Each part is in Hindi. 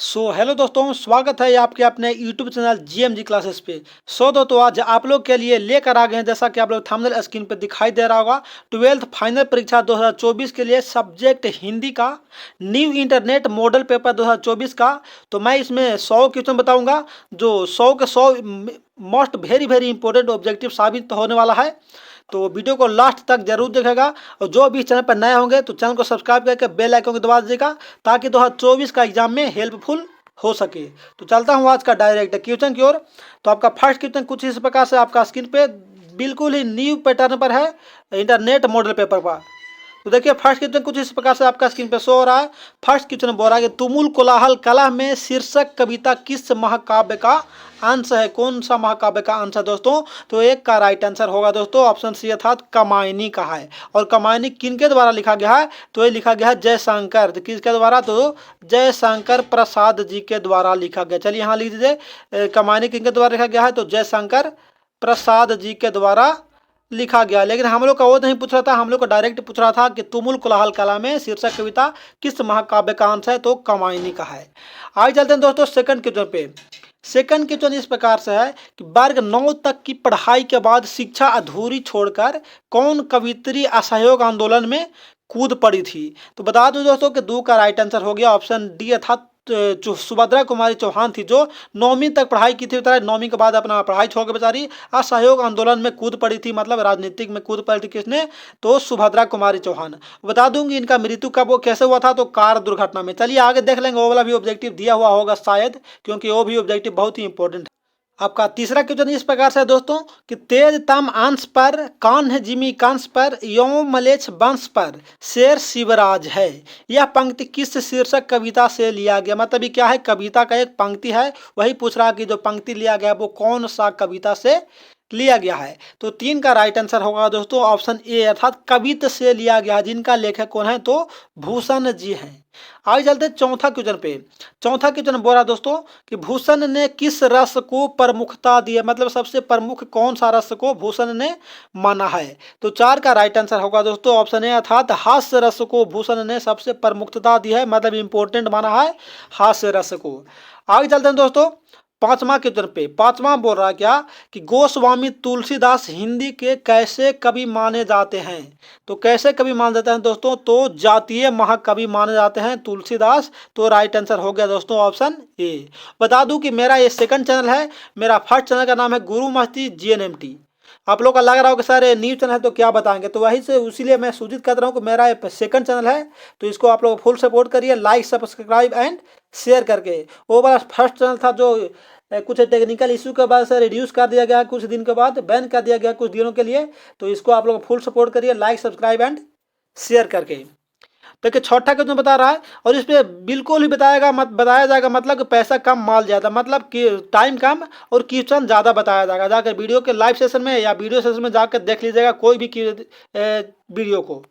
हेलो दोस्तों, स्वागत है आपके अपने यूट्यूब चैनल जीएमजी क्लासेस पे। दोस्तों आज आप लोग के लिए लेकर आ गए हैं, जैसा कि आप लोग थंबनेल स्क्रीन पे दिखाई दे रहा होगा, 12th फाइनल परीक्षा 2024 के लिए सब्जेक्ट हिंदी का न्यू इंटरनेट मॉडल पेपर 2024 का। तो मैं इसमें 100 क्वेश्चन बताऊंगा, जो 100 के 100 मोस्ट वेरी इंपॉर्टेंट ऑब्जेक्टिव साबित होने वाला है। तो वीडियो को लास्ट तक जरूर देखेगा, और जो भी चैनल पर नए होंगे तो चैनल को सब्सक्राइब करके बेल आइकन को दबा दीजिएगा, ताकि 2024 का एग्जाम में हेल्पफुल हो सके। तो चलता हूँ आज का डायरेक्ट क्वेश्चन की ओर। तो आपका फर्स्ट क्वेश्चन कुछ इस प्रकार से आपका स्क्रीन पे बिल्कुल ही न्यू पैटर्न पर है, इंटरनेट मॉडल पेपर पर। तो देखिए फर्स्ट क्वेश्चन कुछ इस प्रकार से आपका स्क्रीन पे शो हो रहा है। फर्स्ट क्वेश्चन बोल रहा है कि तुमुल कोलाहल कला में शीर्षक कविता किस महाकाव्य का अंश है। कौन सा महाकाव्य का अंश है दोस्तों? तो एक का राइट आंसर होगा दोस्तों ऑप्शन सी अर्थात कमायनी का है। और कमायनी किनके द्वारा लिखा गया है? तो ये लिखा गया है जयशंकर। तो किसके द्वारा? तो जयशंकर प्रसाद जी के द्वारा लिखा गया। चलिए यहाँ लिख दीजिए, कमायनी किनके द्वारा लिखा गया है? तो जयशंकर प्रसाद जी के द्वारा लिखा गया। लेकिन हम लोग का वो नहीं पूछ रहा था, हम लोग को डायरेक्ट पूछ रहा था कि तुमुल कोलाहल कला में शीर्षक कविता किस महाकाव्य का अंश है। तो कमायनी का है। आगे चलते हैं दोस्तों सेकंड क्वेश्चन पे। सेकंड क्वेश्चन इस प्रकार से है कि वर्ग 9 तक की पढ़ाई के बाद शिक्षा अधूरी छोड़कर कौन कवित्री असहयोग आंदोलन में कूद पड़ी थी। तो बता दूं दोस्तों कि 2 का राइट आंसर हो गया ऑप्शन डी अर्थात जो सुभद्रा कुमारी चौहान थी, जो 9वीं तक पढ़ाई की थी, 9वीं के बाद अपना पढ़ाई छोड़ के बेचारी असहयोग आंदोलन में कूद पड़ी थी, मतलब राजनीतिक में कूद पड़ी थी। किसने? तो सुभद्रा कुमारी चौहान। बता दूंगी इनका मृत्यु कब वो कैसे हुआ था, तो कार दुर्घटना में। चलिए आगे देख लेंगे, वो वाला भी ऑब्जेक्टिव दिया हुआ होगा शायद, क्योंकि वो भी ऑब्जेक्टिव बहुत ही इंपॉर्टेंट है। आपका तीसरा क्वेश्चन इस प्रकार से है दोस्तों कि तेज तम अंश पर कान्ह जिमी कंस पर यौम मलेच्छ वंश पर शेर शिवराज है। यह पंक्ति किस शीर्षक कविता से लिया गया? मतलब ये क्या है? कविता का एक पंक्ति है, वही पूछ रहा कि जो पंक्ति लिया गया वो कौन सा कविता से लिया गया है। तो 3 का राइट आंसर होगा दोस्तों ऑप्शन ए अर्थात कवित से लिया गया, जिनका लेखक कौन है? तो भूषण जी हैं। आगे चलते हैं चौथा क्वेश्चन पे। चौथा क्वेश्चन बोल रहा दोस्तों कि भूषण ने किस रस को प्रमुखता दी है, मतलब सबसे प्रमुख कौन सा रस को भूषण ने माना है। तो 4 का राइट आंसर होगा दोस्तों ऑप्शन ए अर्थात हास्य रस को भूषण ने सबसे प्रमुखता दी है, मतलब इंपॉर्टेंट माना है हास्य रस को। आगे चलते हैं दोस्तों पांचवा क्वेश्चन पे। पांचवा बोल रहा है क्या कि गोस्वामी तुलसीदास हिंदी के कैसे कवि माने जाते हैं। तो कैसे कवि माने जाते हैं दोस्तों? तो जातीय महाकवि माने जाते हैं तुलसीदास। तो राइट आंसर हो गया दोस्तों ऑप्शन ए। बता दूं कि मेरा ये सेकंड चैनल है, मेरा फर्स्ट चैनल का नाम है गुरु मस्ती GNMT। आप लोग का लग रहा हो कि सर ये न्यू चैनल है तो क्या बताएंगे, तो वही से उसीलिए मैं सूचित कर रहा हूँ कि मेरा ये सेकंड चैनल है, तो इसको आप लोग फुल सपोर्ट करिए, लाइक सब्सक्राइब एंड शेयर करके। वो वाला फर्स्ट चैनल था जो कुछ टेक्निकल इशू के बाद से रिड्यूस कर दिया गया, कुछ दिन के बाद बैन कर दिया गया कुछ दिनों के लिए। तो इसको आप लोग फुल सपोर्ट करिए, लाइक सब्सक्राइब एंड शेयर करके। देखिए छठा क्वेश्चन बता रहा है, और इस पर बिल्कुल ही बताया जाएगा, मतलब कि पैसा कम माल ज़्यादा, मतलब कि टाइम कम और क्वेश्चन ज़्यादा बताया जाएगा। जाकर वीडियो के लाइव सेशन में या वीडियो सेशन में जाकर देख लीजिएगा कोई भी वीडियो को।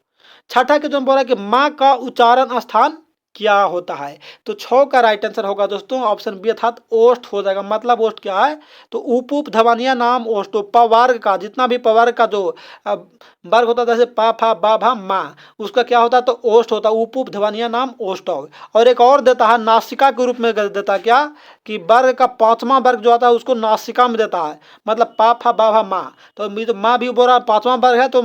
छठा क्वेश्चन बोल रहा है कि माँ का उच्चारण स्थान क्या होता है। तो 6 का राइट आंसर होगा दोस्तों ऑप्शन बी अर्थात ओष्ठ हो जाएगा। मतलब ओष्ठ क्या है? तो उप धवनिया नाम ओष्ठो, पवर्ग का जितना भी पवर्ग का जो वर्ग होता है, जैसे पा फा बा भा मा, उसका क्या होता है? तो ओष्ठ होता है, उप धवनिया नाम ओष्ठ। और एक और देता है नासिका के रूप में देता है क्या कि वर्ग का 5वां वर्ग जो आता है उसको नासिका में देता है, मतलब पा फा बा भा मा। तो माँ भी बोल रहा 5वां वर्ग है, तो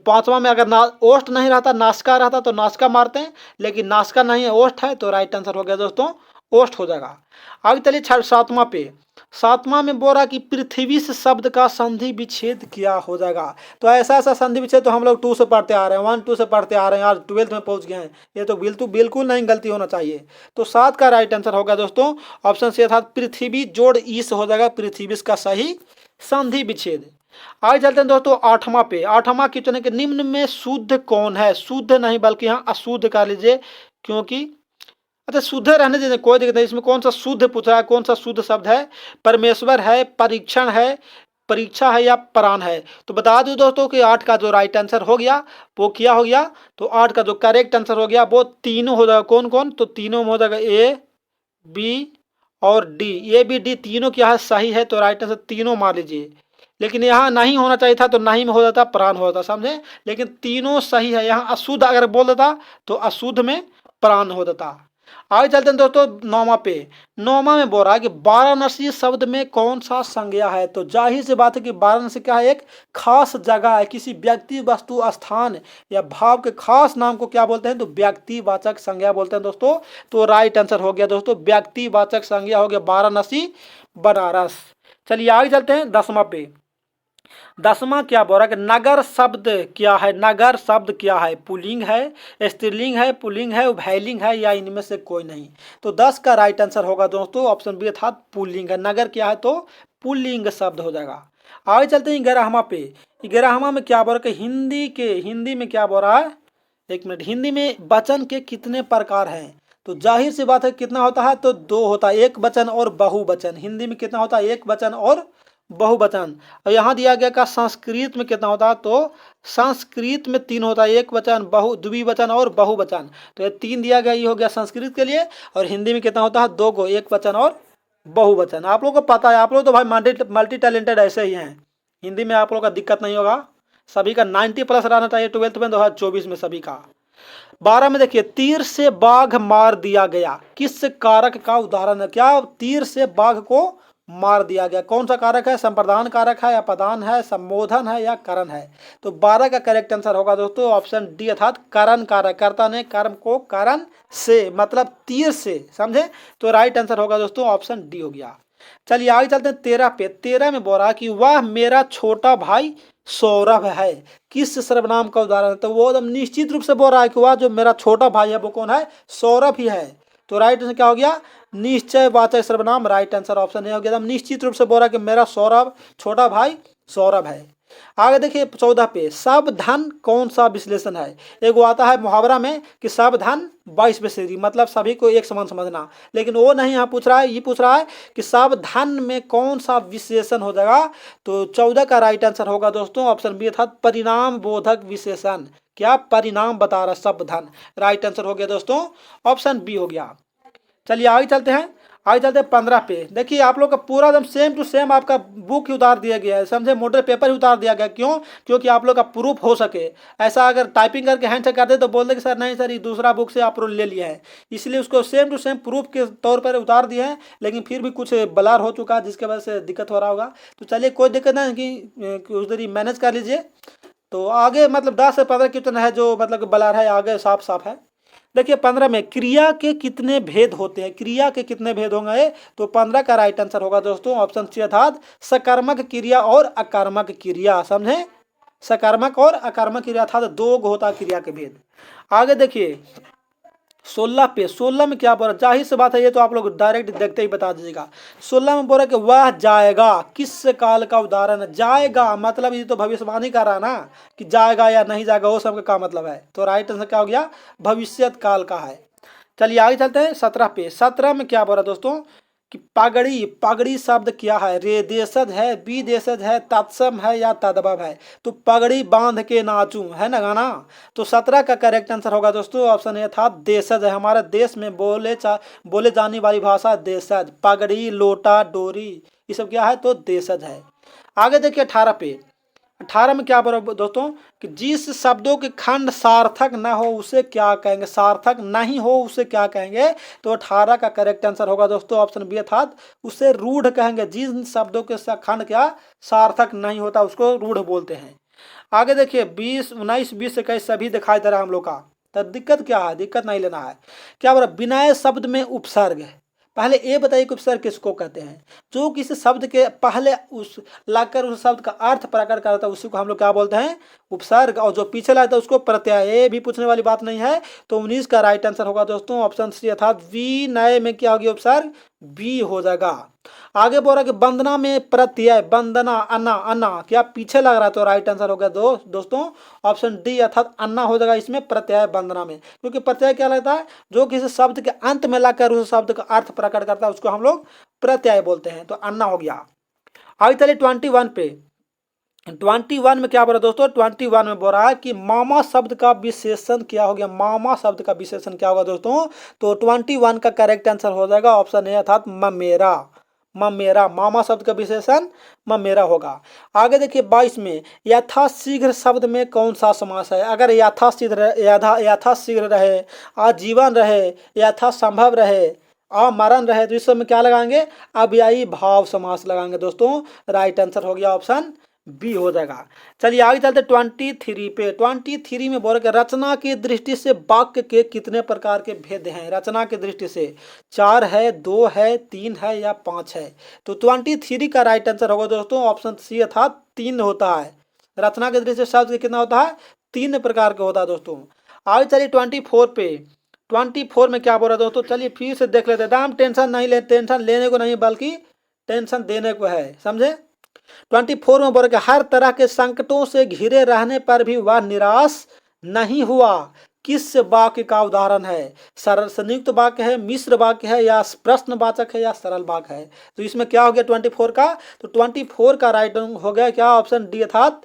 5वां में अगर ओष्ठ नहीं रहता नासिका रहता तो नासिका मारते हैं, लेकिन नासिका नहीं है ओष्ठ है, तो राइट आंसर हो गया दोस्तों ओष्ठ हो जाएगा। आगे चलिए सातवां पे। सातवां में बोल रहा कि पृथ्वी से शब्द का संधि विच्छेद क्या हो जाएगा। तो ऐसा संधि विच्छेद तो हम लोग 2 से पढ़ते आ रहे हैं, 1 2 से पढ़ते आ रहे हैं, आज 12th में पहुंच गए हैं, ये तो बिल्कुल नहीं गलती होना चाहिए। तो 7 का राइट आंसर होगा दोस्तों ऑप्शन सी अर्थात पृथ्वी जोड़ ईस हो जाएगा, पृथ्वी का सही संधि विच्छेद। आगे चलते हैं दोस्तों 8वां पे। 8वां क्वेश्चन है कि निम्न में शुद्ध कौन है? शुद्ध नहीं बल्कि यहाँ अशुद्ध कर लीजिए, क्योंकि अच्छा शुद्ध रहने दीजिए, कोई दिक्कत नहीं। इसमें कौन सा शुद्ध पूछ रहा है, कौन सा शुद्ध शब्द है? परमेश्वर है, परीक्षण है, परीक्षा है या प्राण है। तो बता दूं दोस्तों कि 8 का जो राइट आंसर हो गया वो क्या हो गया? तो 8 का जो करेक्ट आंसर हो गया वो तीनों हो जाएगा। कौन कौन? तो तीनों में हो जाएगा ए बी और डी। ए बी डी तीनों क्या है? सही है, तो राइट आंसर तीनों मान लीजिए। लेकिन यहाँ नहीं होना चाहिए था, तो नहीं में हो जाता प्राण हो जाता, समझे? लेकिन तीनों सही है। यहाँ अशुद्ध अगर बोल देता तो अशुद्ध में प्राण हो जाता। आगे चलते हैं दोस्तों नौमा पे। नौमा में बोल रहा है कि वाराणसी शब्द में कौन सा संज्ञा है। तो जाहिर सी बात है कि वाराणसी क्या है, एक खास जगह है, किसी व्यक्ति वस्तु स्थान या भाव के खास नाम को क्या बोलते हैं, तो व्यक्तिवाचक संज्ञा बोलते हैं दोस्तों। तो राइट आंसर हो गया दोस्तों, व्यक्तिवाचक संज्ञा हो गया वाराणसी बनारस। चलिए आगे चलते हैं 10वां पे। 10वां क्या बोल रहा है कि नगर शब्द क्या है। नगर शब्द क्या है, पुल्लिंग है, स्त्रीलिंग है, पुल्लिंग है, उभयलिंग है, या इनमें से कोई नहीं। तो 10 का राइट आंसर होगा दोस्तों ऑप्शन बी अर्थात पुल्लिंग है। नगर क्या है, तो पुल्लिंग शब्द हो जाएगा। आगे चलते हैं 11वां पे। 11वां में क्या बोल रहा है कि हिंदी में क्या बोल रहा है, एक मिनट, हिंदी में वचन के कितने प्रकार हैं। तो जाहिर सी बात है कितना होता है, तो 2 होता है, एक वचन और बहुवचन। हिंदी में कितना होता है, एक वचन और बहुवचन। और यहाँ दिया गया का संस्कृत में कितना होता है, तो संस्कृत में 3 होता है, एक वचन, द्विवचन और बहुवचन। तो ये 3 दिया गया, ये हो गया संस्कृत के लिए। और हिंदी में कितना होता है, 2 को, एक वचन और बहुवचन। आप लोग को पता है, आप लोग तो भाई मल्टी टैलेंटेड ऐसे ही हैं। हिंदी में आप लोग का दिक्कत नहीं होगा, सभी का 90+ रहना चाहिए 12th में 2024 में सभी का। 12 में देखिए, तीर से बाघ मार दिया गया, किस कारक का उदाहरण है। क्या तीर से बाघ को मार दिया गया, कौन सा कारक है, संप्रदान कारक है, अपदान है, संबोधन है, या करण है। तो 12 का करेक्ट आंसर होगा दोस्तों ऑप्शन डी अर्थात करण कारक। कर्ता ने कर्म को करण से मतलब तीर से, समझे। तो राइट आंसर होगा दोस्तों ऑप्शन डी हो गया। चलिए आगे चलते हैं 13 पे। 13 में बोल रहा कि वह मेरा छोटा भाई सौरभ है, किस सर्वनाम का उदाहरण है। तो वो एकदम निश्चित रूप से बोल रहा है कि वह जो मेरा छोटा भाई है वो कौन है, सौरभ ही है। तो राइट आंसर क्या हो गया, निश्चयवाचक सर्वनाम। राइट आंसर ऑप्शन ए हो गया, एकदम निश्चित रूप से बोल रहा है कि मेरा सौरभ छोटा भाई सौरभ है। आगे देखिए 14 पे, सावधान कौन सा विश्लेषण है। एक वो आता है मुहावरा में कि सावधान 22 पे मतलब सभी को एक समान समझना, लेकिन वो नहीं यहाँ पूछ रहा है, ये पूछ रहा है कि सावधान में कौन सा विशेषण हो जाएगा। तो 14 का राइट आंसर होगा दोस्तों ऑप्शन बी अर्थात परिणाम बोधक विशेषण। क्या परिणाम बता रहा सावधान, राइट आंसर हो गया दोस्तों ऑप्शन बी हो गया। चलिए आगे चलते हैं। आगे चलते हैं 15 पे। देखिए आप लोग का पूरा एकदम सेम टू सेम आपका बुक ही उतार दिया गया है, समझे, मॉडल पेपर ही उतार दिया गया। क्यों, क्योंकि आप लोग का प्रूफ हो सके। ऐसा अगर टाइपिंग करके हैंड चेक करते तो बोल दे कि सर नहीं सर ये दूसरा बुक से आप लोग ले लिया है, इसलिए उसको सेम टू सेम प्रूफ के तौर पर उतार दिए हैं। लेकिन फिर भी कुछ ब्लर हो चुका है जिसके वजह से दिक्कत हो रहा होगा। तो चलिए कोई दिक्कत नहीं कि उस देरी मैनेज कर लीजिए। तो आगे मतलब 10 से 15 क्वेश्चन है जो मतलब ब्लर है, आगे साफ साफ है। देखिए 15 में क्रिया के कितने भेद होते हैं, क्रिया के कितने भेद होंगे। तो 15 का राइट आंसर होगा दोस्तों ऑप्शन सी अर्थात सकर्मक क्रिया और अकर्मक क्रिया, समझे। सकर्मक और अकर्मक क्रिया अर्थात 2 होता क्रिया के भेद। आगे देखिए 16 पे। 16 में क्या बोल रहा, जाहिर सी बात है ये तो आप लोग डायरेक्ट देखते ही बता दीजिएगा। 16 में बोल रहा कि वह जाएगा किस काल का उदाहरण है। जाएगा मतलब ये तो भविष्यवाणी कर रहा है ना कि जाएगा या नहीं जाएगा, वो सब का मतलब है। तो राइट आंसर क्या हो गया, भविष्यत काल का है। चलिए आगे चलते हैं 17 पे। 17 में क्या बोल रहा दोस्तों कि पगड़ी, पगड़ी शब्द क्या है, रे देशज है, बी देशज है, तत्सम है, या तद्भव है। तो पगड़ी बांध के नाचूं है ना गाना। तो 17 का करेक्ट आंसर होगा दोस्तों ऑप्शन ए था देशज है। हमारे देश में बोले जाने वाली भाषा देशज, पगड़ी, लोटा, डोरी, ये सब क्या है, तो देशज है। आगे देखिए 18 पे। 18 में क्या बोल रहा दोस्तों कि जिस शब्दों के खंड सार्थक न हो उसे क्या कहेंगे, सार्थक नहीं हो उसे क्या कहेंगे। तो 18 का करेक्ट आंसर होगा दोस्तों ऑप्शन बी अर्थात उसे रूढ़ कहेंगे। जिन शब्दों के खंड क्या सार्थक नहीं होता उसको रूढ़ बोलते हैं। आगे देखिए 20, 19, 20, 21 सभी दिखाई दे रहा है हम लोग का। तो दिक्कत क्या है, दिक्कत नहीं लेना है। क्या बोला, विनय शब्द में उपसर्ग है। पहले ये बताइए कि उपसर्ग किसको कहते हैं। जो किसी शब्द के पहले उस लाकर उस शब्द का अर्थ प्रकट करता है उसी को हम लोग क्या बोलते हैं, उपसर्ग। और जो पीछे लाता है उसको प्रत्यय। ये भी पूछने वाली बात नहीं है। तो 19 का राइट आंसर होगा दोस्तों ऑप्शन सी अर्थात विनय में क्या होगी उपसर्ग, बी हो जाएगा। आगे बोल रहा कि वंदना में प्रत्यय, वंदना, अन्ना, अन्ना क्या पीछे लग रहा है। तो राइट आंसर हो गया दोस्तों ऑप्शन डी अर्थात अन्ना हो जाएगा इसमें प्रत्यय वंदना में। क्योंकि प्रत्यय क्या लगता है, जो किसी शब्द के अंत में लाकर उस शब्द का अर्थ प्रकट करता है उसको हम लोग प्रत्यय बोलते हैं। तो अन्ना हो गया। आगे चलिए 21 पे। 21 में क्या बोल रहा दोस्तों, 21 में बोल रहा है कि मामा शब्द का विशेषण क्या हो गया। मामा शब्द का विशेषण क्या होगा दोस्तों। तो 21 का करेक्ट आंसर हो जाएगा ऑप्शन ए अर्थात ममेरा। ममेरा, मामा शब्द का विशेषण ममेरा होगा। आगे देखिए 22 में, यथाशीघ्र शब्द में कौन सा समास है? अगर यथाशीघ्र रहे, आजीवन रहे, यथासंभव रहे, अमरण रहे, तो इस सब में क्या लगाएंगे? अव्ययी भाव समास लगाएंगे दोस्तों। राइट आंसर हो गया ऑप्शन बी हो जाएगा। चलिए आगे चलते 23 पे। 23 में बोल रहे रचना की दृष्टि से वाक्य के कितने प्रकार के भेद हैं? रचना की दृष्टि से 4 है, 2 है, 3 है या 5 है? तो 23 का राइट आंसर होगा दोस्तों ऑप्शन सी अर्थात 3 होता है। रचना की दृष्टि से शब्द कितना होता है? 3 प्रकार का होता है दोस्तों। आगे चलिए 24 पे। 24 में क्या बोल रहा है दोस्तों? चलिए फिर से देख लेते हैं। दाम टेंशन नहीं ले, टेंशन लेने को नहीं बल्कि टेंशन देने को है, समझे? 24 में बोल रहे हर तरह के संकटों से घिरे रहने पर भी वह निराश नहीं हुआ। किस वाक्य का उदाहरण है? सरल संयुक्त वाक्य है, मिश्र वाक्य है, या प्रश्नवाचक है, या सरल वाक्य है? तो इसमें क्या हो गया 24 का? तो 24 का राइट हो गया क्या? ऑप्शन डी अर्थात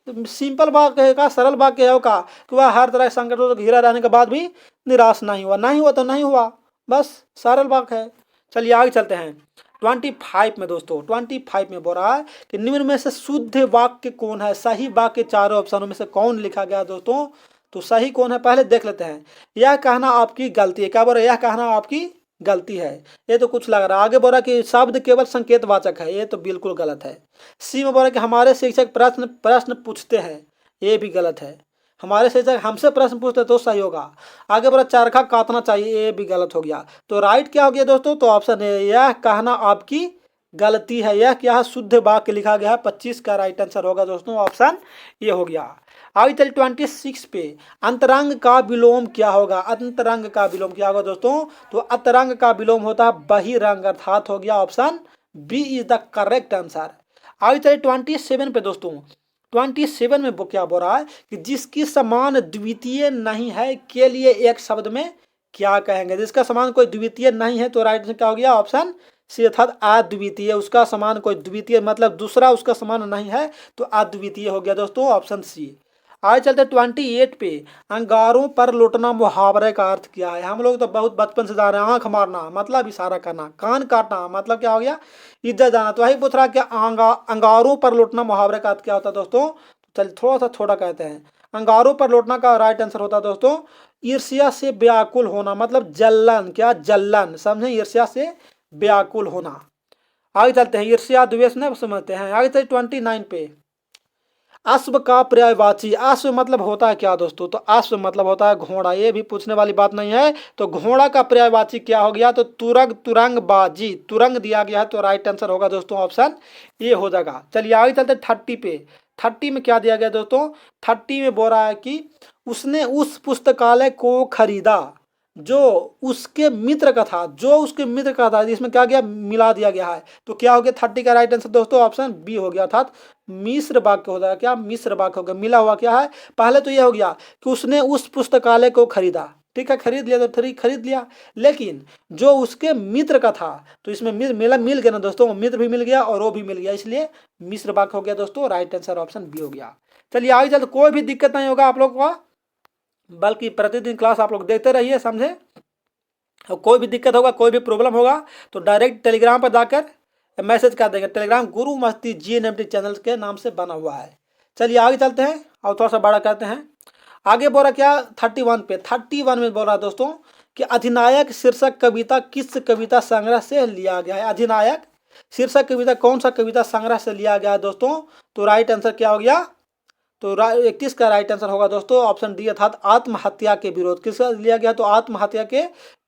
सिंपल वाक्य है का, सरल वाक्य है का, कि वह हर तरह के संकटों से घिरा रहने के बाद भी निराश नहीं हुआ। नहीं हुआ तो नहीं हुआ, बस सरल वाक्य है। चलिए आगे चलते हैं 25 में दोस्तों। 25 में बोल रहा है कि निम्न में से शुद्ध वाक्य कौन है? सही वाक्य चारों ऑप्शनों में से कौन लिखा गया दोस्तों? तो सही कौन है पहले देख लेते हैं। यह कहना आपकी गलती है। क्या बोल रहा है? यह कहना आपकी गलती है। ये तो कुछ लग रहा है। आगे बोल रहा है कि शब्द केवल संकेतवाचक है। ये तो बिल्कुल गलत है। सी में बोल रहा है कि हमारे शिक्षक प्रश्न प्रश्न पूछते हैं। ये भी गलत है। हमारे शिक्षक हमसे प्रश्न पूछते तो सही होगा। आगे बोला चरखा काटना चाहिए, ये भी गलत हो गया। तो राइट क्या हो गया दोस्तों? तो ऑप्शन है यह कहना आपकी गलती है। यह क्या है? शुद्ध वाक्य लिखा गया है। 25 का राइट आंसर होगा दोस्तों ऑप्शन ये हो गया। आगे चलिए 26 पे। अंतरंग का विलोम क्या होगा? अंतरंग का विलोम क्या होगा दोस्तों? तो अंतरंग का विलोम होता है बहिरंग, अर्थात हो गया option B is the correct answer. आगे चलिए 27 पे दोस्तों। 27 में वो क्या बोल रहा है कि जिसकी समान द्वितीय नहीं है के लिए एक शब्द में क्या कहेंगे? जिसका समान कोई द्वितीय नहीं है तो राइट में क्या हो गया? ऑप्शन सी अर्थात अद्वितीय। उसका समान कोई द्वितीय मतलब दूसरा उसका समान नहीं है तो अद्वितीय हो गया दोस्तों ऑप्शन सी। आगे चलते 28 पे। अंगारों पर लौटना मुहावरे का अर्थ क्या है? हम लोग तो बहुत बचपन से जा रहे हैं। आंख मारना मतलब इशारा करना, कान काटना मतलब क्या हो गया? इज्जत जाना। तो वही पूछ रहा क्या अंगारों पर लौटना मुहावरे का अर्थ क्या होता है दोस्तों? चल थोड़ा सा छोटा कहते हैं। अंगारों पर लौटना का राइट आंसर होता है दोस्तों ईर्ष्या से व्याकुल होना, मतलब जलन। क्या? जलन, समझे? ईर्ष्या से व्याकुल होना। आगे चलते हैं। ईर्ष्या द्वेष न समझते हैं। आगे चलते 29 पे। अश्व का पर्यायवाची। अश्व मतलब होता है क्या दोस्तों? तो अश्व मतलब होता है घोड़ा। ये भी पूछने वाली बात नहीं है। तो घोड़ा का पर्यायवाची क्या हो गया? तो तुरंग, तुरंगबाजी। तुरंग दिया गया है तो राइट आंसर होगा दोस्तों ऑप्शन ये हो जाएगा। चलिए आगे चलते 30 पे। 30 में क्या दिया गया दोस्तों? 30 में बोल रहा है कि उसने उस पुस्तकालय को खरीदा जो उसके मित्र का था। जो उसके मित्र का था, इसमें क्या गया? मिला दिया गया है। तो क्या हो गया 30 का राइट आंसर दोस्तों? ऑप्शन बी हो गया, अर्थात मिश्र वाक्य हो जाएगा। क्या? मिश्र वाक्य हो गया। मिला हुआ क्या है? पहले तो यह हो गया कि उसने उस पुस्तकालय को खरीदा, ठीक है, खरीद लिया तो खरीद लिया। लेकिन जो उसके मित्र का था, तो इसमें मिल गया ना दोस्तों, मित्र भी मिल गया और वो भी मिल गया, इसलिए मिश्र वाक्य हो गया दोस्तों। राइट आंसर ऑप्शन बी हो गया। चलिए आगे चलते, कोई भी दिक्कत नहीं होगा आप लोग का, बल्कि प्रतिदिन क्लास आप लोग देखते रहिए, समझे? और कोई भी दिक्कत होगा, कोई भी प्रॉब्लम होगा तो डायरेक्ट टेलीग्राम पर जाकर मैसेज कर देंगे। टेलीग्राम गुरु मस्ती GNMT चैनल के नाम से बना हुआ है। चलिए आगे चलते हैं और थोड़ा सा बड़ा करते हैं। आगे बोल रहा क्या? 31 पे। 31 में बोल रहा दोस्तों कि अधिनायक शीर्षक कविता किस कविता संग्रह से लिया गया है? अधिनायक शीर्षक कविता कौन सा कविता संग्रह से लिया गया है दोस्तों? तो राइट आंसर क्या हो गया? तो 31 का राइट आंसर होगा दोस्तों ऑप्शन डी, अर्थात आत्महत्या के विरोध। किसका लिया गया? तो आत्महत्या के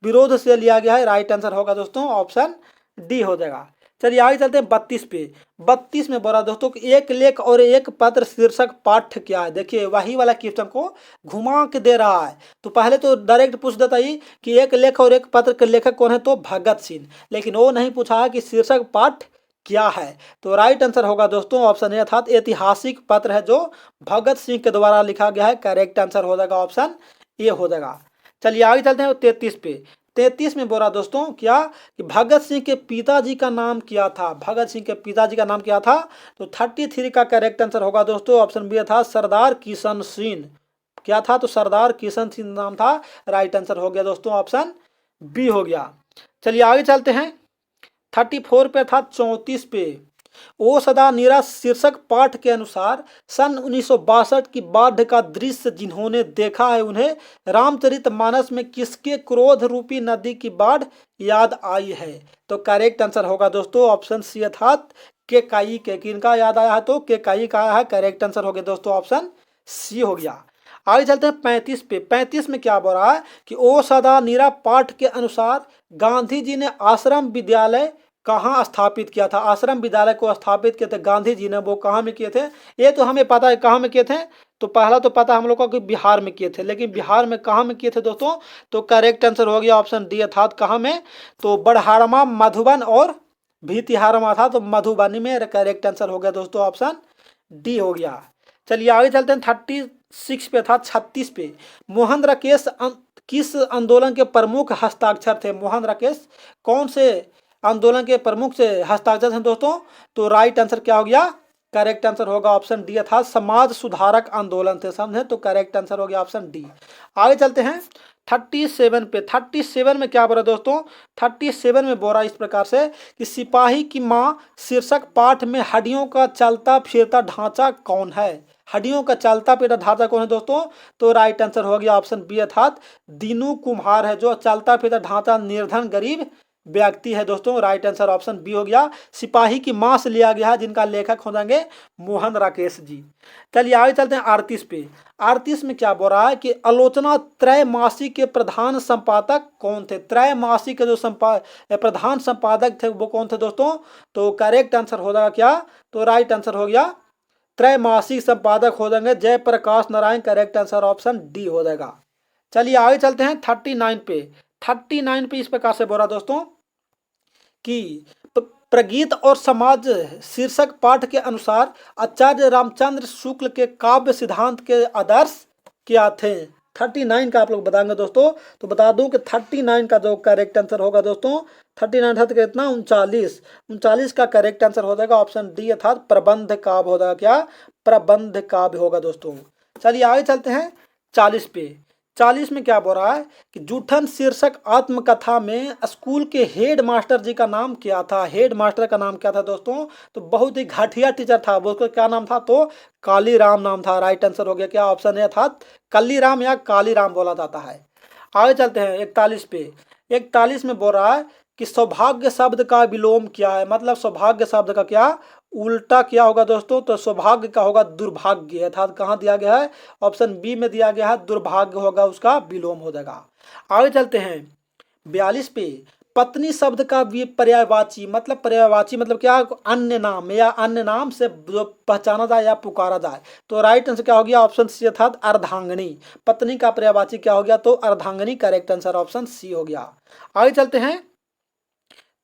विरोध से लिया गया है। राइट आंसर होगा दोस्तों ऑप्शन डी हो जाएगा। चलिए आगे चलते हैं 32 पे। 32 में बोला दोस्तों कि एक लेख और एक पत्र शीर्षक पाठ्य क्या है? देखिए वही वाला क्वेश्चन को घुमा के दे रहा है। तो पहले तो डायरेक्ट पूछ देता ही कि एक लेख और एक पत्र के लेखक कौन है? तो भगत सिंह। लेकिन वो नहीं पूछा है कि शीर्षक पाठ्य क्या है। तो राइट आंसर होगा दोस्तों ऑप्शन ए, अर्थात ऐतिहासिक पत्र है जो भगत सिंह के द्वारा लिखा गया है। करेक्ट आंसर हो जाएगा ऑप्शन ए हो जाएगा। चलिए आगे चलते हैं 33 पे। 33 में बोला दोस्तों क्या कि भगत सिंह के पिताजी का नाम क्या था? भगत सिंह के पिताजी का नाम क्या था? तो 33 का करेक्ट आंसर होगा दोस्तों ऑप्शन बी था सरदार किशन सिंह। क्या था? तो सरदार किशन सिंह नाम था। राइट आंसर हो गया दोस्तों ऑप्शन बी हो गया। चलिए आगे चलते हैं 34 पे था 34 पे ओ सदा नीरा शीर्षक पाठ के अनुसार सन 1962 की बाढ़ का दृश्य जिन्होंने देखा है उन्हें रामचरितमानस में किसके क्रोध रूपी नदी की बाढ़ याद आई है। तो करेक्ट आंसर होगा दोस्तों ऑप्शन सी अर्थात के काई के। किनका याद आया है तो के काई का आया है। करेक्ट आंसर हो गया दोस्तों ऑप्शन सी हो गया। आगे चलते हैं 35 पे। 35 में क्या बोल रहा है कि ओ सदा नीरा पाठ के अनुसार गांधी जी ने आश्रम विद्यालय कहाँ स्थापित किया था। आश्रम विद्यालय को स्थापित किए थे गांधी जी ने, वो कहाँ में किए थे ये तो हमें पता है कहाँ में किए थे। तो पहला तो पता हम लोग को कि बिहार में किए थे, लेकिन बिहार में कहाँ में किए थे दोस्तों। तो करेक्ट आंसर हो गया ऑप्शन डी अर्थात कहाँ में तो बड़हारमा, मधुबन और भीतिहारमा था तो मधुबनी में। करेक्ट आंसर हो गया दोस्तों ऑप्शन डी हो गया। चलिए आगे चलते हैं 36 पे था 36 पे। मोहन राकेश किस आंदोलन के प्रमुख हस्ताक्षर थे। मोहन राकेश कौन से आंदोलन के प्रमुख से हस्ताक्षर हैं दोस्तों। तो राइट आंसर क्या हो गया। करेक्ट आंसर होगा ऑप्शन डी अर्थात समाज सुधारक आंदोलन थे, समझे। तो करेक्ट आंसर हो गया ऑप्शन डी। आगे चलते हैं 37 पे। 37 में क्या बोला दोस्तों। 37 में बोला इस प्रकार से कि सिपाही की माँ शीर्षक पाठ में हड्डियों का चलता फिरता ढांचा कौन है। हड्डियों का चलता फिरता ढांचा कौन है दोस्तों। तो राइट आंसर हो गया ऑप्शन बी अर्थात दीनू कुम्हार है जो चलता फिरता ढांचा निर्धन गरीब व्यक्ति है दोस्तों। राइट आंसर ऑप्शन बी हो गया। सिपाही की मां से लिया गया है जिनका लेखक हो जाएंगे मोहन राकेश जी। चलिए आगे चलते हैं 38 पे। 38 में क्या बोल रहा है कि आलोचना त्रैमासिक के प्रधान संपादक कौन थे। त्रैमासिक के जो प्रधान संपादक थे वो कौन थे दोस्तों। तो करेक्ट आंसर हो जाएगा क्या। तो राइट आंसर हो गया त्रैमासिक संपादक हो जाएंगे Jayaprakash Narayan. Correct answer option D हो जाएगा। चलिए आगे चलते हैं 39 पे। 39 पे इस प्रकार से बोला दोस्तों कि प्रगीत और समाज शीर्षक पाठ के अनुसार आचार्य रामचंद्र शुक्ल के काव्य सिद्धांत के आदर्श क्या थे। 39 का आप लोग बताएंगे दोस्तों। तो बता दूं कि 39 का जो करेक्ट आंसर होगा दोस्तों 39 अर्थात कितना 39 का करेक्ट आंसर हो जाएगा ऑप्शन डी अर्थात प्रबंध काव्य हो जाएगा। क्या प्रबंध काव्य होगा दोस्तों। चलिए आगे चलते हैं 40 पे। 40 में क्या बोल रहा है कि जूठन शीर्षक आत्मकथा में स्कूल के हेड मास्टर जी का नाम क्या था। हेड मास्टर का नाम क्या था दोस्तों। तो बहुत ही घटिया टीचर था वो, उसका क्या नाम था तो कालीराम नाम था। राइट आंसर हो गया क्या ऑप्शन है अर्थात कल्लीराम या कालीराम बोला जाता है। आगे चलते हैं 41 पे। 41 में बोल रहा है कि सौभाग्य शब्द का विलोम क्या है। मतलब सौभाग्य शब्द का क्या उल्टा क्या होगा दोस्तों। तो सौभाग्य का होगा दुर्भाग्य अर्थात कहाँ दिया गया है ऑप्शन बी में दिया गया है दुर्भाग्य होगा उसका विलोम हो जाएगा। आगे चलते हैं 42 पे। पत्नी शब्द का पर्यायवाची मतलब क्या अन्य नाम या अन्य नाम से जो पहचाना जाए या पुकारा जाए। तो राइट आंसर क्या हो गया ऑप्शन सी अर्थात अर्धांगिनी। पत्नी का पर्यायवाची क्या हो गया तो अर्धांगिनी। करेक्ट आंसर ऑप्शन सी हो गया। आगे चलते हैं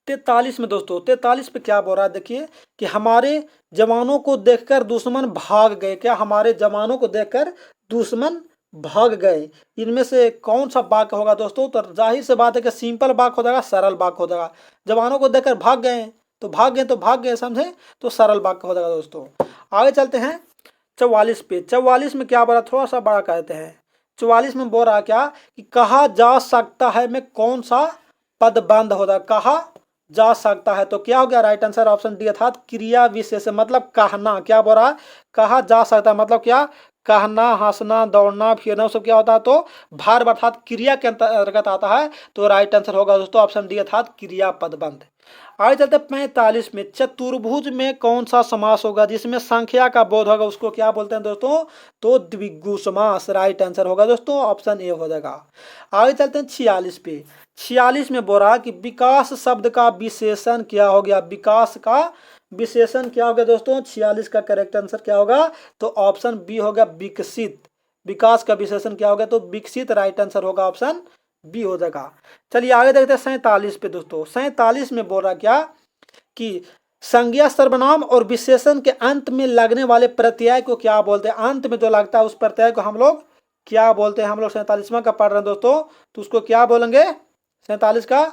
43 में दोस्तों। 43 पे क्या बोल रहा है देखिए कि हमारे जवानों को देखकर दुश्मन भाग गए। क्या हमारे जवानों को देखकर दुश्मन भाग गए। इनमें से कौन सा वाक्य होगा दोस्तों। तो जाहिर से बात है कि सिंपल वाक्य हो जाएगा सरल वाक्य हो जाएगा। जवानों को देखकर भाग गए तो भाग गए समझे तो सरल वाक्य हो जाएगा दोस्तों। आगे चलते हैं 44 पे। 44 में क्या बोला थोड़ा सा बड़ा कहते हैं। 44 में बोल रहा क्या कि कहा जा सकता है में कौन सा पदबंध होगा। कहा जा सकता है तो क्या हो गया राइट आंसर ऑप्शन डी अर्थात क्रिया विशेष मतलब कहना। क्या बोल रहा है कहा जा सकता है मतलब क्या कहना हंसना दौड़ना फिरना सब क्या होता है तो भार अर्थात क्रिया के अंतर्गत आता है। तो राइट आंसर होगा दोस्तों ऑप्शन डी अर्थात क्रिया पदबंध। आगे चलते 45 में। चतुर्भुज में कौन सा समास होगा जिसमें संख्या का बोध होगा उसको क्या बोलते हैं दोस्तों तो द्विगु समास। राइट आंसर होगा दोस्तों ऑप्शन ए हो जाएगा। आगे चलते हैं 46 पे। 46 में बोल रहा कि विकास शब्द का विशेषण क्या हो गया। विकास का विशेषण क्या हो गया दोस्तों 46 का करेक्ट आंसर क्या होगा तो ऑप्शन बी हो गया विकसित। विकास का विशेषण क्या हो गया तो विकसित। राइट आंसर होगा ऑप्शन बी हो जाएगा। चलिए आगे देखते हैं 47 पे दोस्तों। 47 में बोल रहा क्या कि संज्ञा सर्वनाम और विशेषण के अंत में लगने वाले प्रत्यय को क्या बोलते हैं। अंत में जो लगता है उस प्रत्यय को हम लोग क्या बोलते हैं। हम लोग 47वां का पढ़ रहे हैं दोस्तों तो उसको क्या बोलेंगे 47 का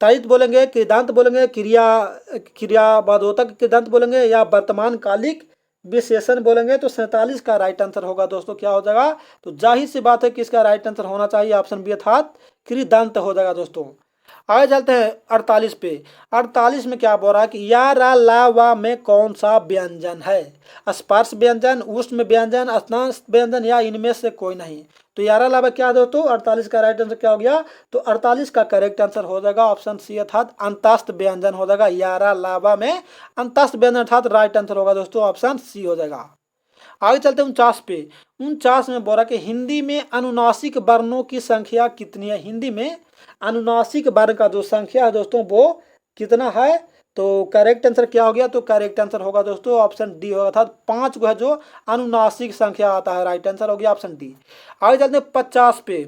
तयित बोलेंगे कृदंत बोलेंगे क्रियावादोतक कृदंत बोलेंगे या वर्तमान कालिक विशेषण बोलेंगे। तो 47 का राइट आंसर होगा दोस्तों क्या हो जाएगा तो जाहिर सी बात है कि इसका राइट आंसर होना चाहिए ऑप्शन बी अर्थात कृदंत हो जाएगा दोस्तों। आगे चलते हैं 48 पे। 48 में क्या बोल रहा है कि या रा ला वा में कौन सा व्यंजन है? स्पर्श व्यंजन, उष्म व्यंजन, स्नान व्यंजन या इनमें से कोई नहीं। तो यारा लावा क्या दो, तो 48 का राइट आंसर क्या हो गया? तो 48 का करेक्ट आंसर हो जाएगा ऑप्शन सी अर्थात अंतस्थ व्यंजन हो जाएगा। यारा लावा में अंतस्थ व्यंजन अर्थात राइट आंसर होगा दोस्तों ऑप्शन सी हो जाएगा। आगे चलते हैं 49 पे। 49 में बोला कि हिंदी में अनुनासिक वर्णों की संख्या कितनी है? हिंदी में अनुनासिक वर्ण का जो संख्या है दोस्तों वो कितना है? तो करेक्ट आंसर क्या हो गया? तो करेक्ट आंसर होगा दोस्तों ऑप्शन डी होगा, अर्थात 5 को है जो अनुनासिक संख्या आता है। राइट आंसर हो गया ऑप्शन डी। आगे चलते हैं 50 पे।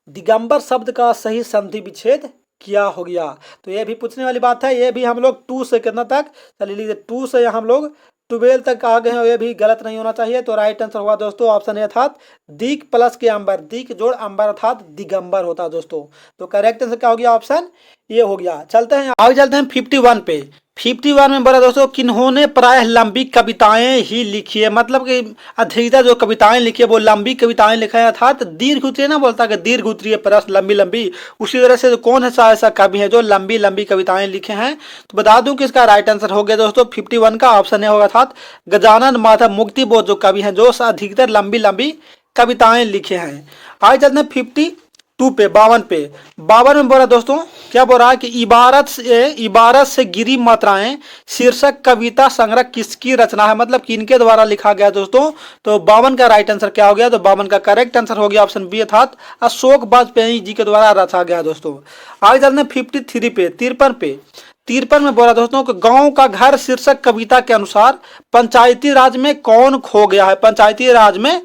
दिगंबर शब्द का सही संधि विच्छेद क्या हो गया? तो ये भी पूछने वाली बात है। ये भी हम लोग 2 से कितना तक, चलिए लीजिए 2 से हम लोग 12 तक आ गए हैं। ये भी गलत नहीं होना चाहिए। तो राइट आंसर हुआ दोस्तों ऑप्शन ए अर्थात दिक प्लस के अंबर, दिक जोड़ अंबर अर्थात दिगंबर होता है दोस्तों। तो करेक्ट आंसर क्या हो गया? ऑप्शन ये हो गया। चलते हैं आगे, चलते हैं 51 पे। 51 में बोला दोस्तों किन्होंने प्रायः लंबी कविताएं ही लिखी है? मतलब कि अधिकतर जो कविताएं लिखी है वो लंबी कविताएं लिखा है, अर्थात दीर्घ उत्तरीय ना बोलता कि दीर्घ उत्तरीय प्रश्न लंबी लंबी, उसी तरह से कौन है ऐसा कवि है जो लंबी लंबी कविताएं लिखे हैं? तो बता दूं कि इसका राइट आंसर हो गया दोस्तों 51 का ऑप्शन ए होगा, अर्थात गजानन माधव मुक्तिबोध जो कवि हैं जो अधिकतर लंबी लंबी कविताएं लिखे हैं। आगे चलते हैं 52 पे, 52 पे। 52 में बोला दोस्तों क्या बोल रहा है कि इबारत से गिरी मात्राएं शीर्षक कविता संग्रह किसकी रचना है? मतलब किनके द्वारा लिखा गया दोस्तों? तो 52 का राइट आंसर क्या हो गया? तो 52 का करेक्ट आंसर हो गया ऑप्शन बी अर्थात अशोक वाजपेयी जी के द्वारा रचा गया दोस्तों। आगे चलते हैं 53 पे, 53 पे। 53 में बोला दोस्तों कि गांव का घर शीर्षक कविता के अनुसार पंचायती राज में कौन खो गया है? पंचायती राज में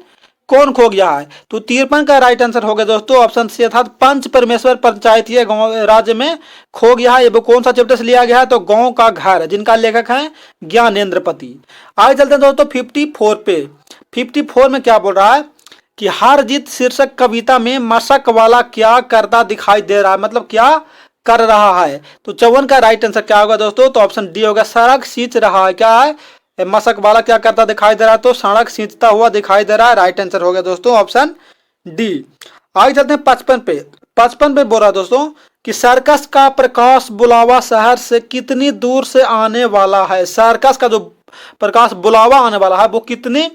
कौन खो गया है? तो 53 का राइट आंसर हो गया दोस्तों ऑप्शन सी अर्थात पंच परमेश्वर पंचायतीय गांव राज्य में खो गया है। ये कौन सा चैप्टर से लिया गया है? तो गांव का घर, जिनका लेखक है ज्ञानेंद्र पति। आगे चलते हैं दोस्तों 54 पे। 54 में क्या बोल रहा है कि हार जीत शीर्षक कविता में मशक वाला क्या करता दिखाई दे रहा है? मतलब क्या कर रहा है? तो 54 का राइट आंसर क्या होगा दोस्तों? तो ऑप्शन डी होगा सड़क सींच रहा है। क्या है? मशक वाला क्या करता दिखाई दे रहा है? तो सड़क सींचता हुआ दिखाई दे रहा है। राइट आंसर हो गया दोस्तों ऑप्शन डी। आगे चलते हैं 55 पे। 55 पे बोल रहा है दोस्तों कि सर्कस का प्रकाश बुलावा शहर से कितनी दूर से आने वाला है? सर्कस का जो प्रकाश बुलावा आने वाला है वो कितनी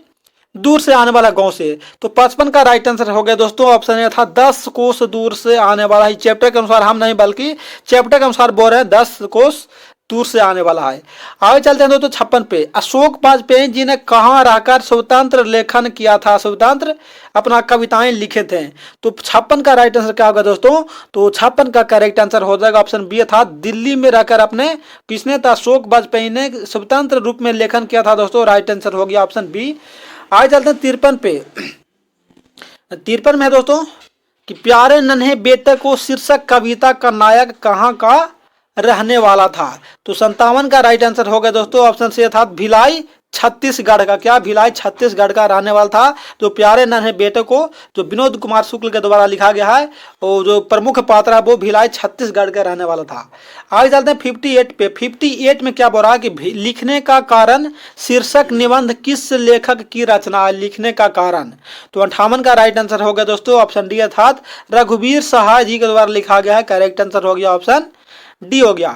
दूर से आने वाला गांव से? तो 55 का राइट आंसर हो गया दोस्तों ऑप्शन ए था 10 कोस दूर से आने वाला है। चैप्टर के अनुसार हम नहीं बल्कि चैप्टर के अनुसार बोल रहे हैं 10 कोस दूर से आने वाला है। आगे चलते हैं दोस्तों 56 पे। अशोक वाजपेयी जी ने कहाँ रहकर स्वतंत्र लेखन किया था? स्वतंत्र अपना कविताएं लिखे थे। तो 56 का राइट आंसर क्या होगा दोस्तों? तो 56 का करेक्ट आंसर हो जाएगा ऑप्शन बी था दिल्ली में रहकर अपने किसने था? अशोक वाजपेयी ने स्वतंत्र रूप में लेखन किया था दोस्तों। राइट आंसर हो गया ऑप्शन बी। आगे चलते हैं 53 पे। 53 में है दोस्तों कि प्यारे नन्हे बेटे को शीर्षक कविता का नायक कहाँ का रहने वाला था? तो 57 का राइट आंसर हो गया दोस्तों ऑप्शन सी था भिलाई छत्तीसगढ़ का। क्या? भिलाई छत्तीसगढ़ का रहने वाला था। जो प्यारे नन्हे बेटे को जो विनोद कुमार शुक्ल के द्वारा लिखा गया है और जो प्रमुख पात्र है वो भिलाई छत्तीसगढ़ का रहने वाला था। आगे चलते हैं 58 पे। 58 में क्या बोल रहा है कि लिखने का कारण शीर्षक निबंध किस लेखक की रचना है? लिखने का कारण। तो 58 का राइट आंसर हो गया दोस्तों ऑप्शन डी अर्थात रघुवीर सहाय जी के द्वारा लिखा गया है। करेक्ट आंसर हो गया ऑप्शन डी हो गया।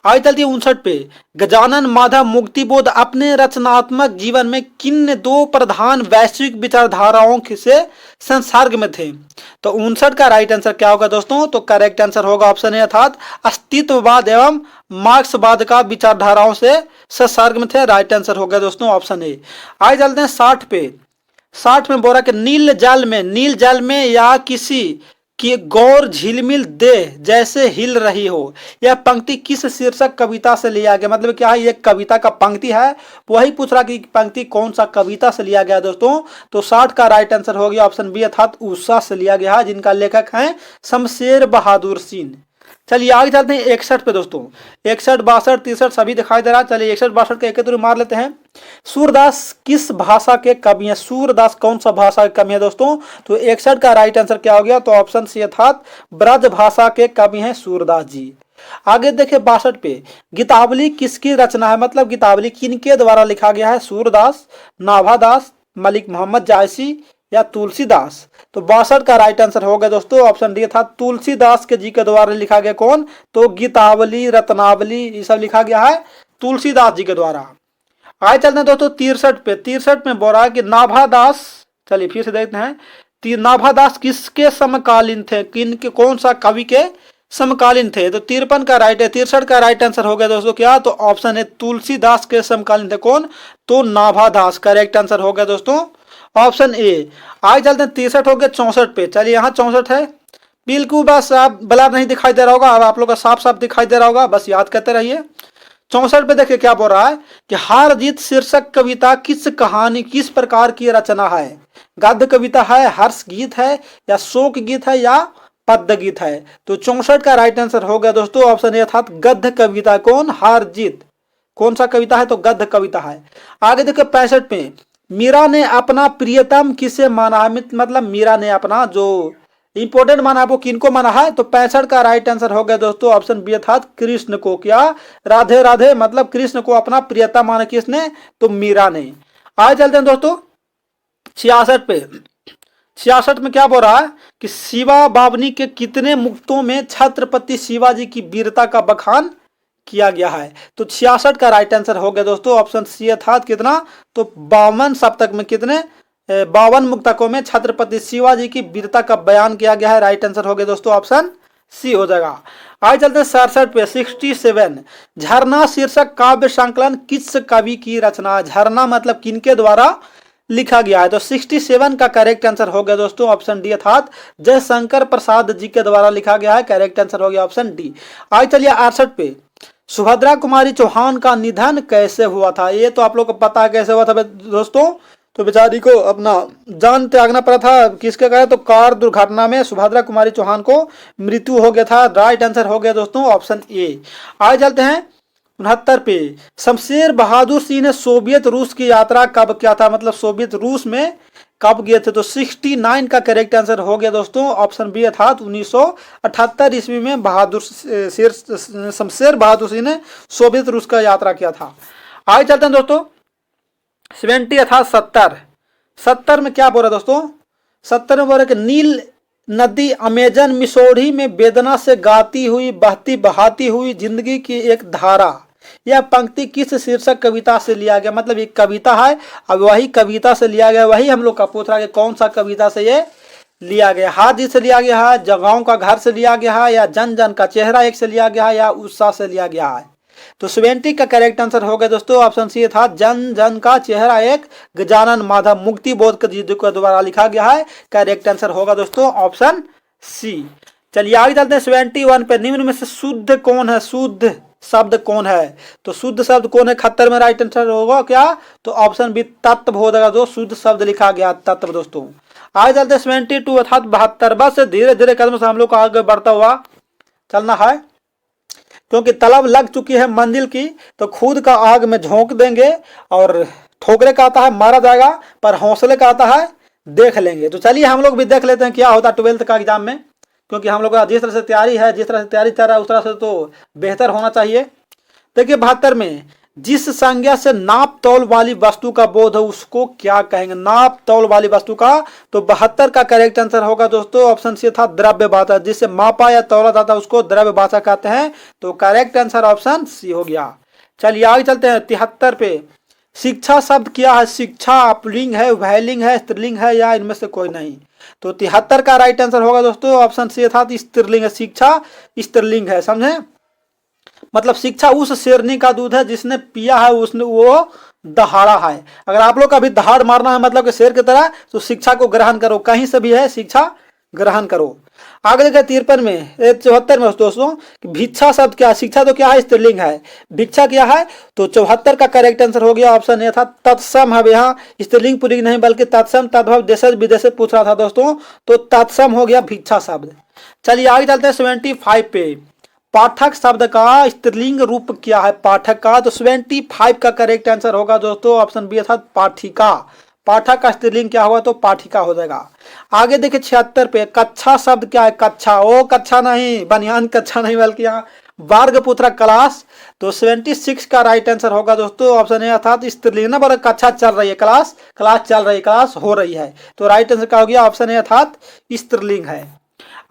आगे चलती है 59 पे। गजानन माधव मुक्तिबोध अपने रचनात्मक जीवन में किन 2 प्रधान वैश्विक विचारधाराओं से संसर्ग में थे? तो 59 का राइट आंसर क्या होगा दोस्तों? तो करेक्ट आंसर होगा ऑप्शन ए अर्थात अस्तित्ववाद एवं मार्क्सवाद का विचारधाराओं से संसर्ग में थे। राइट आंसर हो गया दोस्तों ऑप्शन ए। आगे चलते हैं 60 पे। 60 में बोला कि नील जल में या किसी कि गौर झिलमिल देह जैसे हिल रही हो, यह पंक्ति किस शीर्षक कविता से लिया गया? मतलब क्या है? ये कविता का पंक्ति है। वही पूछ रहा कि पंक्ति कौन सा कविता से लिया गया दोस्तों? तो 60 का राइट आंसर हो गया ऑप्शन बी अर्थात उषा से लिया गया है, जिनका लेखक है शमशेर बहादुर सिंह। चलिए आगे चलते हैं 61 पे दोस्तों। 61, 62, 63 सभी दिखाई दे रहा है। चलिए 61, 62 के एक मार लेते हैं। सूरदास किस भाषा के कवि हैं? सूरदास कौन सा भाषा के कवि है दोस्तों? तो 61 का राइट आंसर क्या हो गया? तो ऑप्शन सी अर्थात ब्रज भाषा के कवि हैं सूरदास जी। आगे देखिए 62 पे। गीतावली किसकी रचना है? मतलब गीतावली किनके द्वारा लिखा गया है? सूरदास, नाभादास, मलिक मोहम्मद जायसी या तुलसीदास? तो 62 का राइट आंसर हो गया दोस्तों ऑप्शन डी था तुलसीदास के जी के द्वारा लिखा गया। कौन? तो गीतावली, रत्नावली ये सब लिखा गया है तुलसीदास जी के द्वारा। आगे चलते हैं दोस्तों 63 पे। 63 में बोल रहा है कि नाभादास, चलिए फिर से देखते हैं, नाभादास किसके समकालीन थे? किन के, कौन सा कवि के समकालीन थे? तो 53 का राइट है, 63 का राइट आंसर हो गया दोस्तों क्या? तो ऑप्शन है तुलसीदास के समकालीन थे। कौन? तो नाभादास। करेक्ट आंसर हो गया दोस्तों ऑप्शन ए। आगे चलते हैं 63 हो गया 64 पे। चलिए यहाँ 64 है, बिल्कुल बस आप ब्लर नहीं दिखाई दे रहा होगा, अब आप लोग का साफ साफ दिखाई दे रहा होगा, बस याद करते रहिए। 64 पे देखिए क्या बोल रहा है कि हार जीत शीर्षक कविता किस कहानी, किस प्रकार की रचना है? गद्य कविता है, हर्ष गीत है, या शोक गीत है, या पद्य गीत है? तो 64 का राइट आंसर हो गया दोस्तों ऑप्शन ए था गद्य कविता। कौन? हार जीत। कौन सा कविता है? तो गद्य कविता है। आगे देखिए 65 पे, मीरा ने अपना प्रियतम किसे माना है? मतलब मीरा ने अपना जो इंपोर्टेंट माना है वो किनको माना है? तो 65 का राइट आंसर हो गया दोस्तों ऑप्शन बी था कृष्ण को। क्या? राधे राधे, मतलब कृष्ण को अपना प्रियतम माना किसने? तो मीरा ने। आगे चलते हैं दोस्तों 66 पे। 66 में क्या बोल रहा है कि शिवा बावनी के कितने मुक्तों में छत्रपति शिवाजी की वीरता का बखान किया गया है? तो 66 का राइट आंसर हो गया दोस्तों ऑप्शन सी था कितना? तो 52 सप्तक में कितने 52 मुक्तकों में छत्रपति शिवाजी की वीरता का बयान किया गया है। राइट आंसर हो गया दोस्तों ऑप्शन सी हो जाएगा। आगे चलते हैं 67 पे। 67 झरना शीर्षक काव्य संकलन किस कवि की रचना? झरना मतलब किनके द्वारा लिखा गया है? तो 67 का करेक्ट आंसर हो गया दोस्तों ऑप्शन डी अर्थात जयशंकर प्रसाद जी के द्वारा लिखा गया है। करेक्ट आंसर हो गया ऑप्शन डी। आगे चलिए 68 पे। सुभद्रा कुमारी चौहान का निधन कैसे हुआ था? ये तो आप लोग को पता है कैसे हुआ था दोस्तों। तो बेचारी को अपना जान त्यागना पड़ा था, किसके कारण? तो कार दुर्घटना में सुभद्रा कुमारी चौहान को मृत्यु हो गया था। राइट आंसर हो गया दोस्तों ऑप्शन ए। आगे चलते हैं 69 पे। शमशेर बहादुर सिंह ने सोवियत रूस की यात्रा कब किया था? मतलब सोवियत रूस में कब गए थे? तो 69 का करेक्ट आंसर हो गया दोस्तों ऑप्शन बी था 1978 ईस्वी में शमशेर बहादुर सिंह ने सोवियत रूस का यात्रा किया था। आगे चलते हैं दोस्तों 70 अर्थात 70 में क्या बोल रहा दोस्तों? 70 में बोल रहा कि नील नदी अमेजन मिसौरी में वेदना से गाती हुई बहती बहाती हुई जिंदगी की एक धारा, यह पंक्ति किस शीर्षक कविता से लिया गया? मतलब एक कविता है, अब वही कविता से लिया गया, वही हम लोग का पूछ रहा है कि कौन सा कविता से ये लिया गया? हाजी से लिया गया है, जगाओं का घर से लिया गया है, या जन जन का चेहरा एक से लिया गया है, या उत्साह से लिया गया है? तो 70 का करेक्ट आंसर हो गया दोस्तों ऑप्शन सी था जन जन का चेहरा एक, गजानन माधव मुक्ति बोध जी के द्वारा लिखा गया है। करेक्ट आंसर होगा दोस्तों ऑप्शन सी। चलिए आगे चलते हैं 71 पे। निम्न में से शुद्ध कौन है? शुद्ध शब्द कौन है? तो शुद्ध शब्द कौन है 71 में? राइट आंसर होगा क्या? तो ऑप्शन बी तत्व हो जाएगा। जो शुद्ध शब्द लिखा गया तत्व दोस्तों। आगे चलते हैं 72 अर्थात 72 बस धीरे धीरे कदम से हम लोग को आगे बढ़ता हुआ चलना है, क्योंकि तलब लग चुकी है मंजिल की, तो खुद का आग में झोंक देंगे। और ठोकरे का आता है मारा जाएगा, पर हौसले का आता है देख लेंगे। तो चलिए हम लोग भी देख लेते हैं क्या होता है 12th का एग्जाम में, क्योंकि हम लोग का जिस तरह से तैयारी है, जिस तरह से तैयारी चल रहा है उस तरह से तो बेहतर होना चाहिए। देखिए 72 में जिस संज्ञा से नाप तौल वाली वस्तु का बोध है उसको क्या कहेंगे? नाप तौल वाली वस्तु का। तो 72 का करेक्ट आंसर होगा दोस्तों ऑप्शन सी था द्रव्य भाषा। जिससे मापा या तौला जाता है उसको द्रव्य भाषा कहते हैं। तो करेक्ट आंसर ऑप्शन सी हो गया। चलिए आगे चलते हैं 73 पे। शिक्षा शब्द क्या है? शिक्षा पुल्लिंग है, उभयलिंग है, स्त्रीलिंग है, या इनमें से कोई नहीं? तो 73 का राइट आंसर होगा दोस्तों ऑप्शन सी था स्त्रीलिंग है। शिक्षा स्त्रीलिंग है, समझे? मतलब शिक्षा उस शेरनी का दूध है जिसने पिया है, उसने वो दहाड़ा है। अगर आप लोग का भी दहाड़ मारना है मतलब कि शेर की तरह, तो शिक्षा को ग्रहण करो, कहीं से भी है शिक्षा ग्रहण करो। आगे देखिए 53 में 74 में दोस्तों भिक्षा शब्द क्या है? शिक्षा तो क्या है? स्त्रीलिंग है। भिक्षा क्या है? तो 74 का करेक्ट आंसर हो गया ऑप्शन ए था तत्सम। है यहाँ स्त्रीलिंग पुल्लिंग नहीं बल्कि तत्सम तद्भव देश विदेश से पूछ रहा था दोस्तों, तो तत्सम हो गया भिक्षा शब्द। चलिए आगे चलते हैं 75 पे। पाठक शब्द का स्त्रीलिंग रूप क्या है? पाठक का। तो 75 का करेक्ट आंसर होगा दोस्तों ऑप्शन बी था पाठिका। पाठक का स्त्रीलिंग क्या होगा? तो पाठिका हो जाएगा। आगे देखिए 76 पे। कक्षा शब्द क्या है? कक्षा, ओ कक्षा नहीं, बनियान कक्षा नहीं, बल्कि यहाँ वर्गपुत्र क्लास। तो 76 का राइट आंसर होगा दोस्तों ऑप्शन ए अर्थात स्त्रीलिंग। ना बोला कक्षा चल रही है, क्लास क्लास चल रही है, क्लास हो रही है, तो राइट आंसर क्या हो गया ऑप्शन ए अर्थात स्त्रीलिंग है।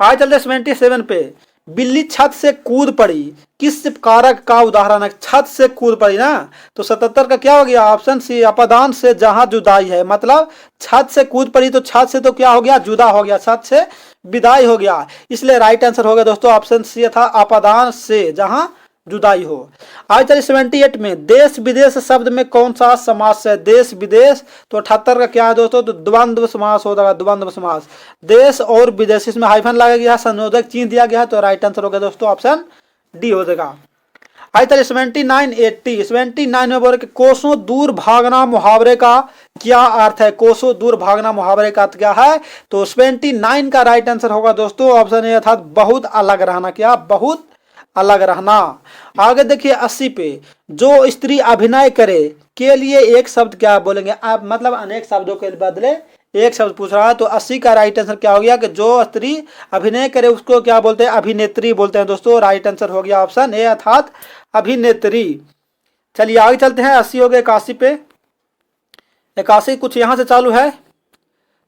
आज चलते 77 पे। बिल्ली छत से कूद पड़ी, किस कारक का उदाहरण है? छत से कूद पड़ी ना, तो 77 का क्या हो गया ऑप्शन सी अपदान से जहां जुदाई है। मतलब छत से कूद पड़ी तो छत से तो क्या हो गया जुदा हो गया, छत से विदाई हो गया, इसलिए राइट आंसर हो गया दोस्तों ऑप्शन सी था अपदान से जहां जुदाई हो। आज चलिए 78 में। देश विदेश शब्द में कौन सा समास है? देश विदेश, तो 78 का क्या है दोस्तों? तो द्वंद्व समास होगा, द्वंद्व समास। देश और विदेश इसमें हाइफन लगा गया, संयोजक चिन्ह दिया गया है, तो राइट आंसर होगा दोस्तों ऑप्शन डी हो जाएगा। आज चलिए 79 80। 79 में बोले कि कोसों दूर भागना मुहावरे का क्या अर्थ है? कोसों दूर भागना मुहावरे का अर्थ क्या है? तो 79 का राइट आंसर होगा दोस्तों ऑप्शन ए अर्थात बहुत अलग रहना। क्या? बहुत अलग रहना। आगे देखिए 80 पे। जो स्त्री अभिनय करे के लिए एक शब्द क्या बोलेंगे आप? मतलब अनेक शब्दों के बदले एक शब्द पूछ रहा है, तो 80 का राइट आंसर क्या हो गया कि जो स्त्री अभिनय करे उसको क्या बोलते हैं? अभिनेत्री बोलते हैं दोस्तों। राइट आंसर हो गया ऑप्शन ए अर्थात अभिनेत्री। चलिए आगे चलते हैं। 80 हो गए 81 पे। 81 कुछ यहाँ से चालू है,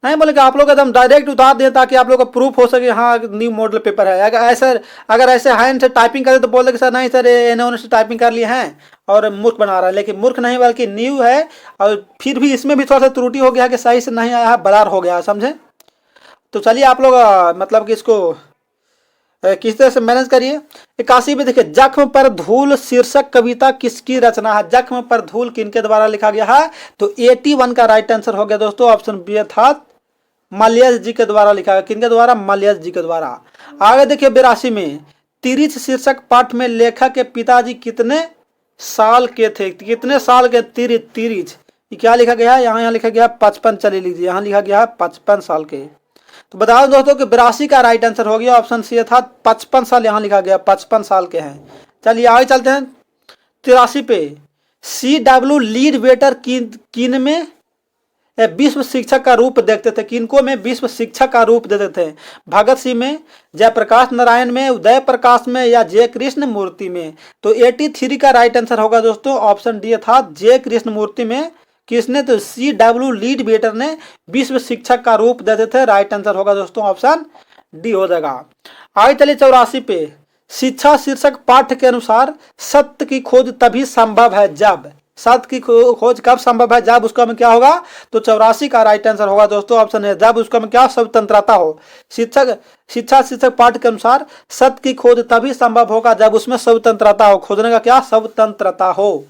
नहीं बोले कि आप लोग एकदम डायरेक्ट उतार दें ताकि आप लोग का प्रूफ हो सके हाँ न्यू मॉडल पेपर है। अगर ऐसे हैंड से टाइपिंग करें तो बोल दे कि सर नहीं सर इन्होंने से टाइपिंग कर लिए हैं और मूर्ख बना रहा है, लेकिन मूर्ख नहीं बल्कि न्यू है, और फिर भी इसमें भी थोड़ा सा त्रुटि हो गया कि सही से नहीं आया है, ब्लर हो गया, समझे? तो चलिए आप लोग मतलब कि इसको किस तरह से मैनेज करिए। 81 में देखिए जख्म पर धूल शीर्षक कविता किसकी रचना है? जख्म पर धूल किनके द्वारा लिखा गया है? तो 81 का राइट आंसर हो गया दोस्तों ऑप्शन बी अर्थात मलयज जी के द्वारा लिखा गया। किनके द्वारा? मलयज जी के द्वारा। आगे देखिए 82 में। तिरिच शीर्षक पाठ में लेखक के पिताजी कितने साल के थे? कितने साल के? तिरिच ये क्या लिखा गया है? यहाँ लिखा गया 55। चलिए लीजिए यहाँ लिखा गया है 55 साल के। तो बता दो दोस्तों कि 82 का राइट आंसर हो गया ऑप्शन सी था 55 साल, यहाँ लिखा गया 55 साल के हैं। चलिए आगे चलते हैं 83 पे। CW लीड वेटर किन में विश्व शिक्षक का रूप देखते थे? किनको में विश्व शिक्षक का रूप देते थे? भगत सिंह में, जयप्रकाश नारायण में, उदय प्रकाश में, या जय कृष्ण मूर्ति में? तो 83 का राइट आंसर होगा दोस्तों ऑप्शन डी था जय कृष्ण मूर्ति में। किसने? तो CW लीड वेटर ने विश्व शिक्षक का रूप देते थे। राइट आंसर होगा दोस्तों ऑप्शन डी हो जाएगा। आगे चलिए 84 पे। शिक्षा शीर्षक पाठ के अनुसार सत्य की खोज तभी संभव है जब। सत्य की खोज कब संभव है? जब उसका में क्या होगा? तो 84 का राइट आंसर होगा दोस्तों ऑप्शन है जब उसका में क्या स्वतंत्रता हो। शिक्षा शीर्षक पाठ के अनुसार सत्य की खोज तभी संभव होगा जब उसमें स्वतंत्रता हो। खोजने का क्या? स्वतंत्रता हो।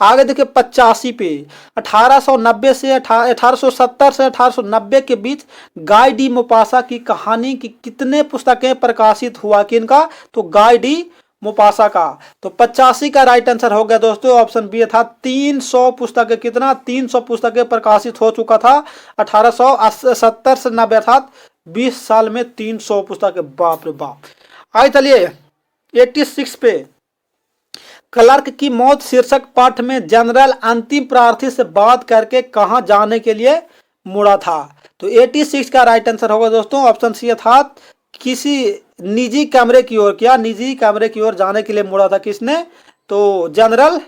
आगे देखिए 85 पे। 1890 से 1870 से 1890 के बीच गाय डी मोपासा की कहानी की कितने पुस्तकें प्रकाशित हुआ? किनका? तो गाय डी मोपासा का। तो 85 का राइट आंसर हो गया दोस्तों ऑप्शन बी था 300 पुस्तकें। कितना? 300 पुस्तकें प्रकाशित हो चुका था 1870 से 90 अर्थात 20 साल में 300 पुस्तकें। बाप रे बाप। आइए चलिए 86 पे। क्लर्क की मौत शीर्षक पाठ में जनरल अंतिम प्रार्थी से बात करके कहां जाने के लिए मुड़ा था? तो 86 का राइट आंसर होगा दोस्तों ऑप्शन सी अर्थात किसी निजी कमरे की ओर। क्या? निजी कमरे की ओर जाने के लिए मुड़ा था। किसने? तो जनरल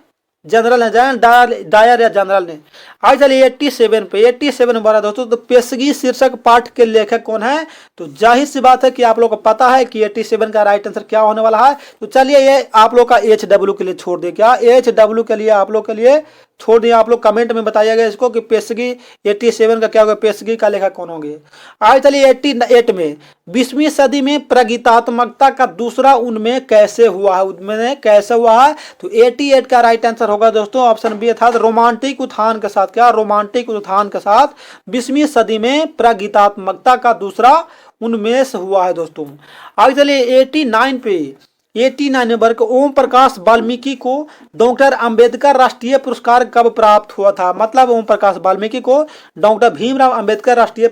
ने डायर या जनरल ने। आगे चलिए 87 पे। 87 में बोला दोस्तों तो पेशगी शीर्षक पाठ के लेखक कौन है? तो जाहिर सी बात है कि आप लोग को पता है कि 87 का राइट आंसर क्या होने वाला है। तो चलिए ये आप लोग का HW के लिए छोड़ दिए। क्या? HW के लिए आप लोग के लिए छोड़ दिया। आप लोग कमेंट में बताइएगा इसको कि पेशगी 87 का क्या होगा, पेशगी का लेखक कौन होंगे। आगे चलिए 88 में। 20वीं सदी में प्रगीतात्मकता का दूसरा उन्मेष कैसे हुआ है? उन्मेष कैसे हुआ है? तो 88 का राइट आंसर होगा दोस्तों ऑप्शन बी था रोमांटिक उत्थान के साथ। क्या? रोमांटिक उत्थान के साथ 20वीं सदी में प्रगीतात्मकता का दूसरा उन्मेष हुआ है दोस्तों। आगे चलिए 89 पे। 89 नंबर को ओम प्रकाश वाल्मीकि को डॉक्टर अंबेडकर राष्ट्रीय पुरस्कार कब प्राप्त हुआ था? मतलब ओम प्रकाश वाल्मीकि को डॉक्टर भीमराव अंबेडकर राष्ट्रीय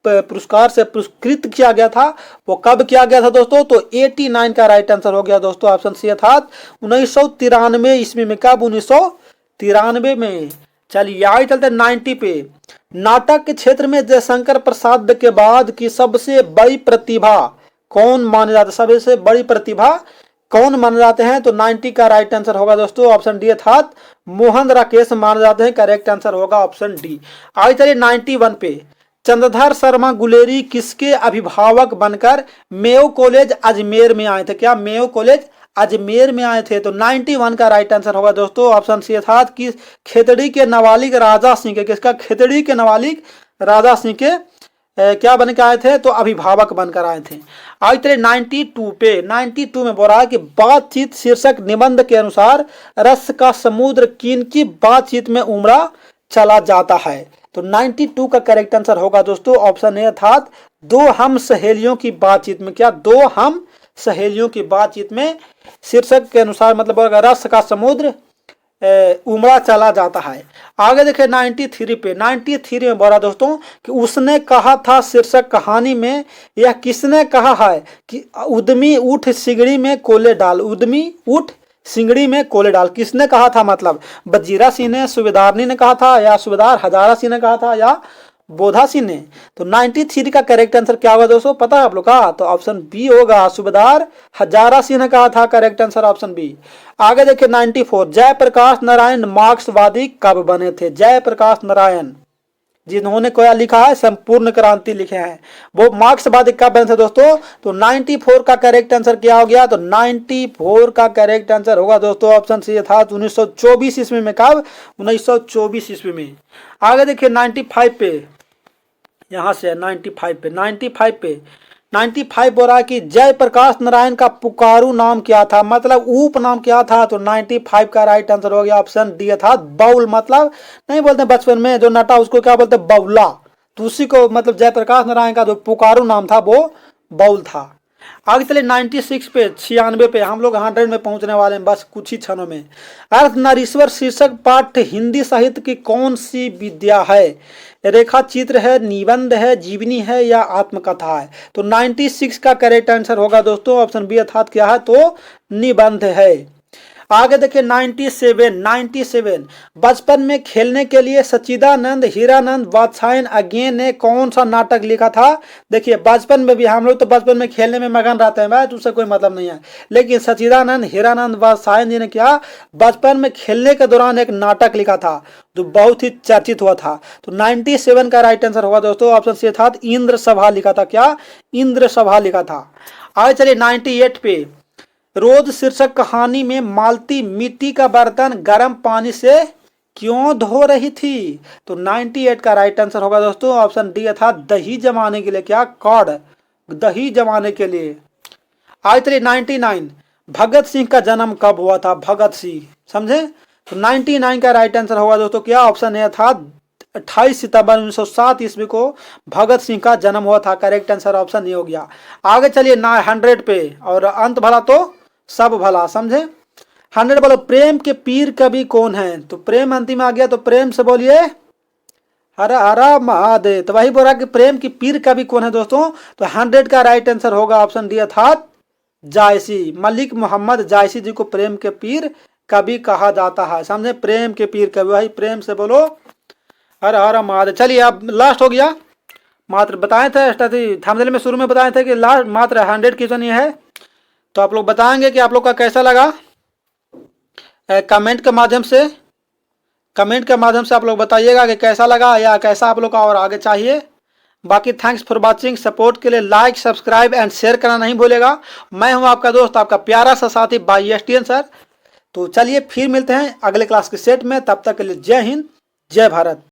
पुरस्कार से पुरस्कृत किया गया था। वो कब किया गया था दोस्तों? तो 89 का राइट आंसर हो गया दोस्तों ऑप्शन सी अर्थात 1993 ईस्वी में। कब? 1993 में। चलिए आगे चलते 90 पे। नाटक के क्षेत्र में जयशंकर प्रसाद के बाद की सबसे बड़ी प्रतिभा कौन माने जाता? सबसे बड़ी प्रतिभा कौन माने जाते हैं? तो 90 का राइट आंसर होगा दोस्तों ऑप्शन डी अर्थात मोहन राकेश माने जाते हैं। करेक्ट आंसर होगा ऑप्शन डी। आगे चलिए 91 पे, चंद्रधर शर्मा गुलेरी किसके अभिभावक बनकर मेयो कॉलेज अजमेर में आए थे? क्या मेयो कॉलेज अजमेर में आए थे? तो 91 का राइट आंसर होगा दोस्तों ऑप्शन सी अर्थात कि खेतड़ी के नवालिक राजा सिंह के, किसका? खेतड़ी के नवालिक राजा सिंह के क्या बन के आए थे? तो अभिभावक बनकर आए थे। आज चलिए 92 पे, 92 में बोल रहा है कि बातचीत शीर्षक निबंध के अनुसार रस का समुद्र किनकी बातचीत में उमड़ा चला जाता है? तो 92 का करेक्ट आंसर होगा दोस्तों ऑप्शन ए अर्थात दो हम सहेलियों की बातचीत में। क्या? दो हम सहेलियों की बातचीत में शीर्षक के अनुसार मतलब रस का समुद्र उमड़ा चला जाता है। आगे देखिए 93 पे, 93 में बोला दोस्तों कि उसने कहा था शीर्षक कहानी में यह किसने कहा है कि उद्यमी उठ सिगड़ी में कोले डाल? उद्यमी उठ सिंगड़ी में कोले डाल किसने कहा था? मतलब बजीरा सिंह ने, सूबेदारनी ने कहा था, या सूबेदार हजारा सिंह ने कहा था, या बोधा सिंह ने? तो 93 का करेक्ट आंसर क्या होगा दोस्तों? पता है आप लोग का? तो ऑप्शन बी होगा, सूबेदार हजारा सिंह ने कहा था। Correct answer option B. आगे देखिए 94, जयप्रकाश नारायण मार्क्सवादी कब बने थे? जयप्रकाश नारायण जिन्होंने क्या लिखा है? संपूर्ण क्रांति लिखे हैं, वो मार्क्सवादी कब बने थे दोस्तों? तो 94 का करेक्ट आंसर क्या हो गया? तो 94 का करेक्ट आंसर होगा दोस्तों ऑप्शन सी था 1924 ईस्वी में। कब? 1924 ईस्वी में। आगे देखिए 95 पे, यहां से 95 पे, 95 बोल रहा है कि जयप्रकाश नारायण का पुकारू नाम क्या था? मतलब उप नाम क्या था? तो 95 का राइट आंसर हो गया ऑप्शन डी था बाउल। मतलब नहीं बोलते बचपन में जो नटा उसको क्या बोलते? बाउला। तो उसी को मतलब जयप्रकाश नारायण का जो पुकारू नाम था वो बाउल था। आगे चले 96 पे, 96 पे, हम लोग 100 में पहुंचने वाले हैं बस कुछ ही क्षणों में। अर्धनारीश्वर शीर्षक पाठ्य हिंदी साहित्य की कौन सी विद्या है? रेखा चित्र है, निबंध है, जीवनी है, या आत्मकथा है? तो 96 का करेक्ट आंसर होगा दोस्तों ऑप्शन बी अर्थात क्या है? तो निबंध है। आगे देखिए 97 बचपन में खेलने के लिए सच्चिदानंद हीरानंद वात्स्यायन अज्ञे ने कौन सा नाटक लिखा था? देखिए बचपन में भी हम लोग तो बचपन में खेलने में मगन रहते हैं भाई, उससे कोई मतलब नहीं है, लेकिन सच्चिदानंद हीरानंद वात्स्यायन जी ने क्या बचपन में खेलने के दौरान एक नाटक लिखा था जो बहुत ही चर्चित हुआ था। तो 97 का राइट आंसर होगा दोस्तों ऑप्शन सी था इंद्र सभा लिखा था। क्या? इंद्र सभा लिखा था। आगे चलिए 98 पे, रोज शीर्षक कहानी में मालती मिट्टी का बर्तन गर्म पानी से क्यों धो रही थी? तो 98 का राइट आंसर होगा दोस्तों ऑप्शन डी था दही जमाने के लिए। क्या? कॉर्ड, दही जमाने के लिए। आज चलिए 99 भगत सिंह का जन्म कब हुआ था? भगत सिंह, समझे? तो 99 का राइट आंसर होगा दोस्तों क्या ऑप्शन ए था 28 सितंबर 1907 ईस्वी को भगत सिंह का जन्म हुआ था। करेक्ट आंसर ऑप्शन ए हो गया। आगे चलिए 100 पे, और अंत भला तो सब भला, समझे? 100 बोलो प्रेम के पीर कवि कौन है? तो प्रेम अंतिम आ गया, तो प्रेम से बोलिए हर हरा महादेव। तो वही बोल रहा कि प्रेम की पीर कवि कौन है दोस्तों? तो 100 का राइट आंसर होगा ऑप्शन डी अर्थात जायसी, मलिक मोहम्मद जायसी जी को प्रेम के पीर कवि कहा जाता है, समझे? प्रेम के पीर कवि, वही प्रेम से बोलो हर हर महादेव। चलिए अब लास्ट हो गया, मात्र बताए थे थंबनेल में शुरू में बताए थे कि लास्ट मात्र 100 क्वेश्चन ये है। तो आप लोग बताएंगे कि आप लोग का कैसा लगा, कमेंट के माध्यम से आप लोग बताइएगा कि कैसा लगा या कैसा आप लोग का और आगे चाहिए। बाकी थैंक्स फॉर वाचिंग, सपोर्ट के लिए लाइक सब्सक्राइब एंड शेयर करना नहीं भूलेगा। मैं हूं आपका दोस्त, आपका प्यारा सा साथी बाई एसटीएन सर। तो चलिए फिर मिलते हैं अगले क्लास के सेट में, तब तक के लिए जय हिंद जय भारत।